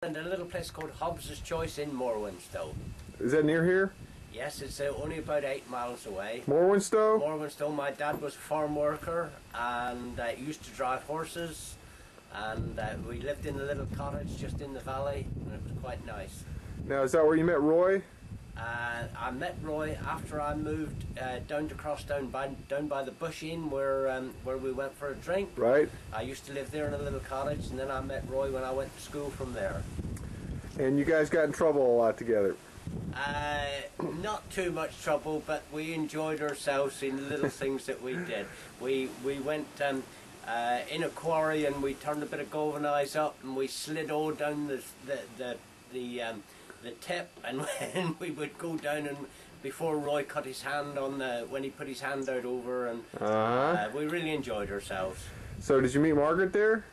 And a little place called Hobbs's Choice in Morwenstow. Is that near here? Yes, it's only about 8 miles away. Morwenstow? Morwenstow. My dad was a farm worker and used to drive horses, and we lived in a little cottage just in the valley, and it was quite nice. Now, is that where you met Roy? I met Roy after I moved down to Crosstown, down by the Bush Inn where we went for a drink. Right. I used to live there in a little cottage, and then I met Roy when I went to school from there. And you guys got in trouble a lot together? Not too much trouble, but we enjoyed ourselves in the little things that we did. We went in a quarry and we turned a bit of galvanise up and we slid all down the tip, and when we would go down, and before Roy cut his hand on when he put his hand out over, and we really enjoyed ourselves. So did you meet Margaret there?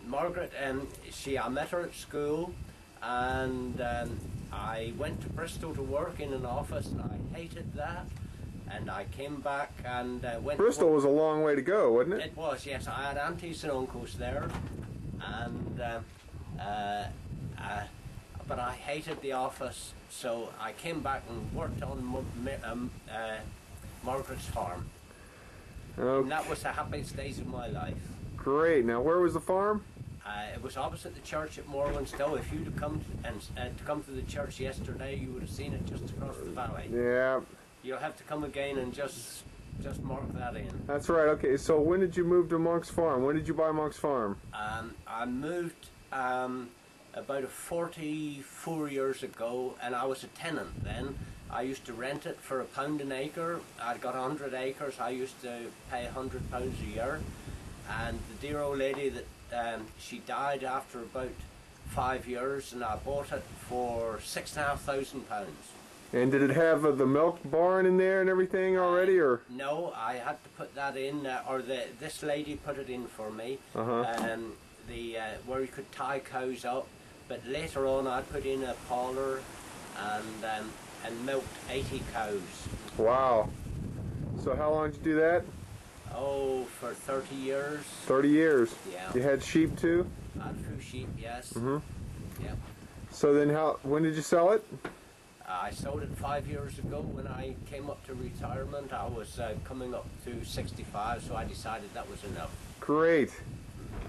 Margaret, I met her at school, and I went to Bristol to work in an office, and I hated that. And I came back and went. Bristol was a long way to go, wasn't it? It was, yes. I had aunties and uncles there, and but I hated the office, so I came back and worked on Margaret's farm. Okay. And that was the happiest days of my life. Great. Now, where was the farm? It was opposite the church at Morwenstow. If you'd have come to the church yesterday, you would have seen it just across the valley. Yeah. You'll have to come again and just mark that in. That's right. Okay. So when did you move to Monk's Farm? When did you buy Monk's Farm? I moved about 44 years ago, and I was a tenant then. I used to rent it for £1 an acre. I'd got 100 acres. I used to pay £100 a year, and the dear old lady that she died after about 5 years, and I bought it for £6,500. And did it have the milk barn in there and everything already, or? No, I had to put that in, or this lady put it in for me. Where you could tie cows up. But later on, I put in a parlour and milked 80 cows. Wow! So how long did you do that? Oh, for 30 years. 30 years. Yeah. You had sheep too? I had a few sheep, yes. Yeah. So then, when did you sell it? I sold it 5 years ago. When I came up to retirement, I was coming up to 65, so I decided that was enough. Great.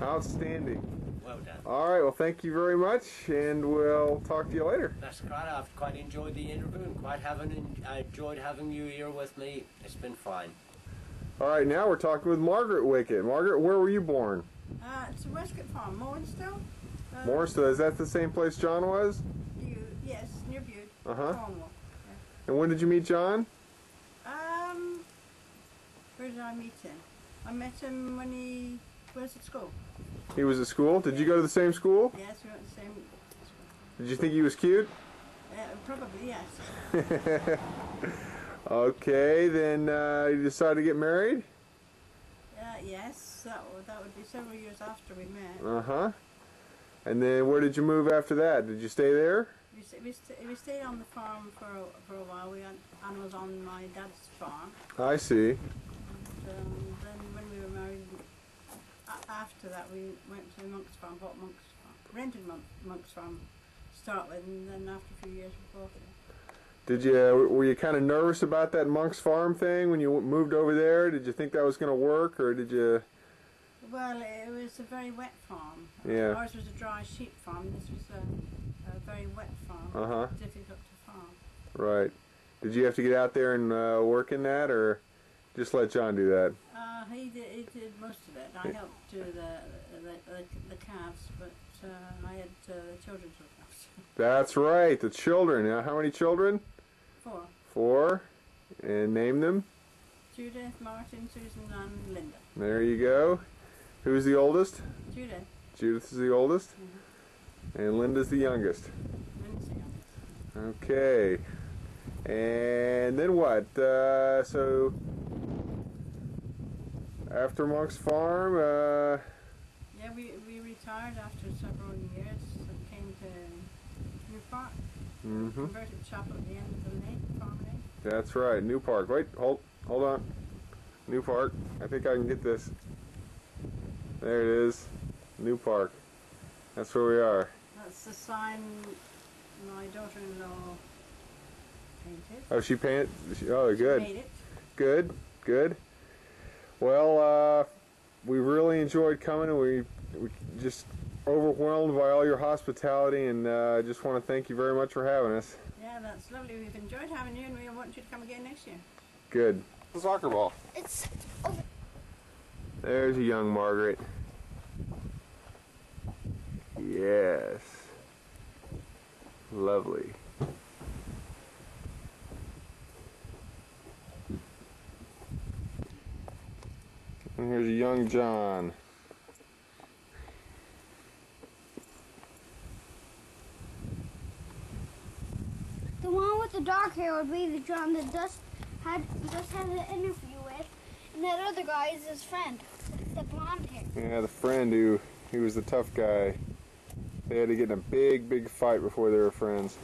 Outstanding. Well done. All right, well, thank you very much, and we'll talk to you later. That's great. I've quite enjoyed the interview and I enjoyed having you here with me. It's been fine. All right, now we're talking with Margaret Wickett. Margaret, where were you born? It's a Westgate Farm, Morwenstow. Morwenstow, is that the same place John was? Yes, near Bude, Uh-huh. Cornwall. Yeah. And when did you meet John? Where did I meet him? I met him when he was at school. He was at school? Did you go to the same school? Yes, we went to the same school. Did you think he was cute? Probably, yes. Okay, then you decided to get married? Yes, that would be several years after we met. Uh-huh. And then where did you move after that? Did you stay there? We stayed on the farm for a while. Anna was on my dad's farm. I see. And then when we were married, after that we went to Monk's Farm, bought Monk's Farm, rented Monk's Farm to start with, and then after a few years we bought it. Were you kind of nervous about that Monk's Farm thing when you moved over there? Did you think that was going to work, or did you? Well, it was a very wet farm. Yeah. Ours was a dry sheep farm. This was a very wet farm. Uh-huh. Difficult to farm. Right. Did you have to get out there and work in that, or just let John do that? He did most of it. I helped do the calves, but I had the children to look after. That's right, the children. Now, how many children? 4. 4. And name them? Judith, Martin, Susan, and Linda. There you go. Who's the oldest? Judith. Judith is the oldest? And Linda's the youngest. Linda's the youngest. Okay. And then what? So after Monk's Farm, yeah, we retired after several years and came to New Park. Converted chapel at the end of the lane, farm lane. That's right, New Park. Wait, hold on. New Park. I think I can get this. There it is. New Park. That's where we are. That's That's the sign my daughter-in-law painted. Oh, she painted? Oh, good. She made it. Good, good. Well, we really enjoyed coming, and we just overwhelmed by all your hospitality, and just want to thank you very much for having us. Yeah, that's lovely. We've enjoyed having you, and we want you to come again next year. Good. The soccer ball. It's over. There's a young Margaret. Yes. Lovely. And here's a young John. The one with the dark hair would be the John that just had an interview with, and that other guy is his friend, the blonde hair. Yeah, the friend who he was the tough guy. They had to get in a big fight before they were friends.